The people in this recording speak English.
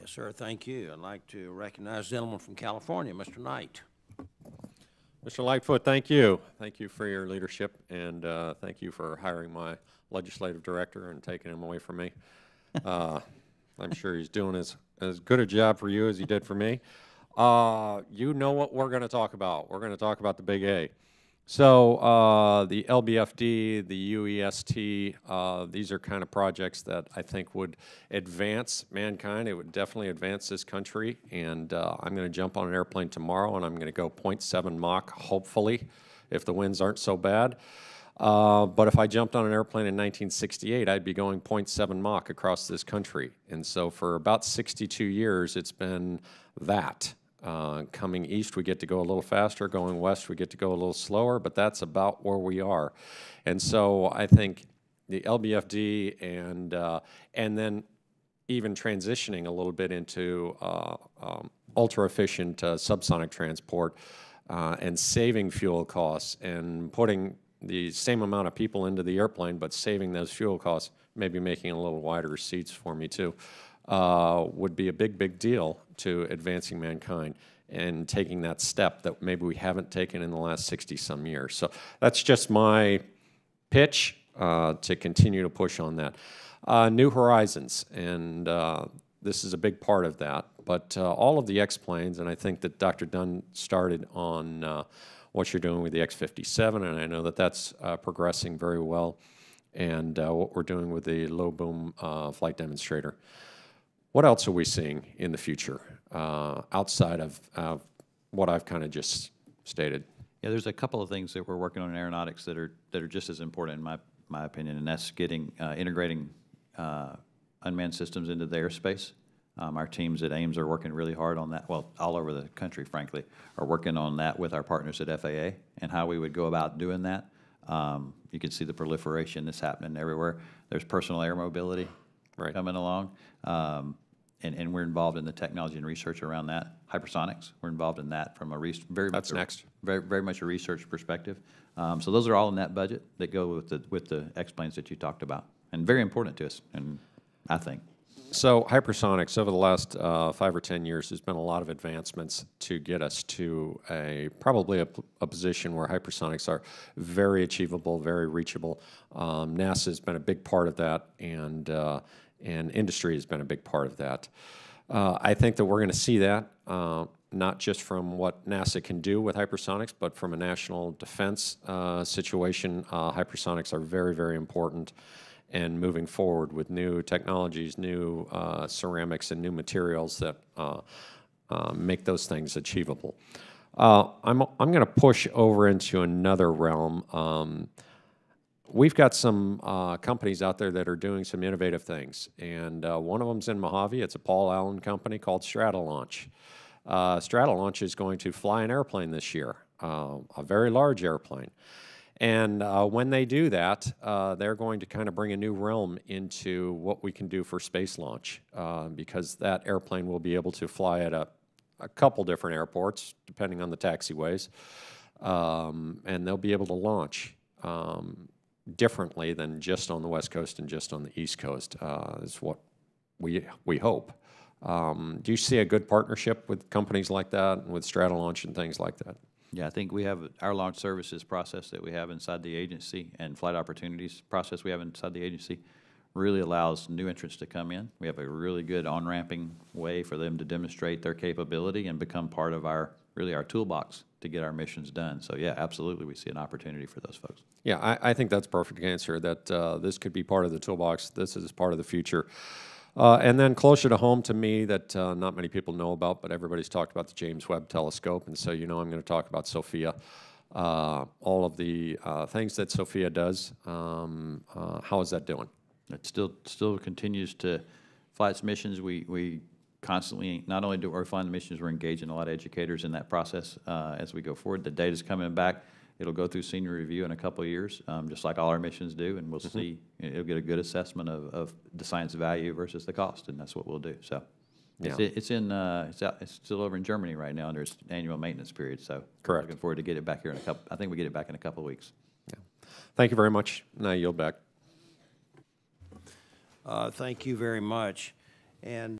Yes, sir. Thank you. I'd like to recognize the gentleman from California, Mr. Knight. Mr. Lightfoot, thank you. Thank you for your leadership, and thank you for hiring my legislative director and taking him away from me. I'm sure he's doing as good a job for you as he did for me. You know what we're going to talk about. We're going to talk about the big A. So the LBFD, the UEST, these are kind of projects that I think would advance mankind. It would definitely advance this country. And I'm going to jump on an airplane tomorrow, and I'm going to go 0.7 Mach, hopefully, if the winds aren't so bad. But if I jumped on an airplane in 1968, I'd be going 0.7 Mach across this country. And so for about 62 years, it's been that. Coming east, we get to go a little faster. Going west, we get to go a little slower, but that's about where we are. And so I think the LBFD and then even transitioning a little bit into ultra-efficient subsonic transport and saving fuel costs and putting the same amount of people into the airplane, but saving those fuel costs, maybe making a little wider seats for me too, would be a big, big deal to advancing mankind and taking that step that maybe we haven't taken in the last 60-some years. So that's just my pitch to continue to push on that. New horizons, and this is a big part of that. But all of the X-planes, and I think that Dr. Dunn started on what you're doing with the X-57, and I know that that's progressing very well, and what we're doing with the low-boom flight demonstrator. What else are we seeing in the future outside of what I've kind of just stated? Yeah, there's a couple of things that we're working on in aeronautics that are just as important in my opinion, and that's integrating unmanned systems into the airspace. Our teams at Ames are working really hard on that. Well, all over the country, frankly, are working on that with our partners at FAA and how we would go about doing that. You can see the proliferation that's happening everywhere. There's personal air mobility coming along. And we're involved in the technology and research around that. Hypersonics, we're involved in that from a very much a research perspective. So those are all in that budget that go with the X-planes that you talked about, and very important to us, and I think. So hypersonics, over the last 5 or 10 years, there's been a lot of advancements to get us to probably a position where hypersonics are very achievable, very reachable. NASA has been a big part of that, and industry has been a big part of that. I think that we're going to see that, not just from what NASA can do with hypersonics, but from a national defense situation. Hypersonics are very, very important, and moving forward with new technologies, new ceramics, and new materials that make those things achievable. I'm going to push over into another realm. We've got some companies out there that are doing some innovative things, and one of them's in Mojave. It's a Paul Allen company called Stratolaunch. Stratolaunch is going to fly an airplane this year, a very large airplane. And when they do that, they're going to kind of bring a new realm into what we can do for space launch, because that airplane will be able to fly at a couple different airports, depending on the taxiways, and they'll be able to launch differently than just on the West Coast and just on the East Coast, is what we hope. Do you see a good partnership with companies like that, and with Stratolaunch and things like that? Yeah, I think we have our launch services process that we have inside the agency, and flight opportunities process we have inside the agency really allows new entrants to come in. We have a really good on-ramping way for them to demonstrate their capability and become part of our toolbox to get our missions done. So yeah, absolutely, we see an opportunity for those folks. Yeah, I think that's a perfect answer, that this could be part of the toolbox. This is part of the future. And then closer to home to me, that not many people know about, but everybody's talked about the James Webb Telescope, and so I'm going to talk about SOFIA. All of the things that SOFIA does, how is that doing? It still continues to fly its missions. We constantly, not only do we fly the missions, we're engaging a lot of educators in that process as we go forward. The data's coming back. It'll go through senior review in a couple of years, just like all our missions do, and we'll see. It'll get a good assessment of the science value versus the cost, and that's what we'll do. So, yeah. It's still over in Germany right now under its annual maintenance period. So, correct. Looking forward to get it back here in a couple. I think we get it back in a couple of weeks. Yeah. Thank you very much. Now I yield back. Thank you very much, and.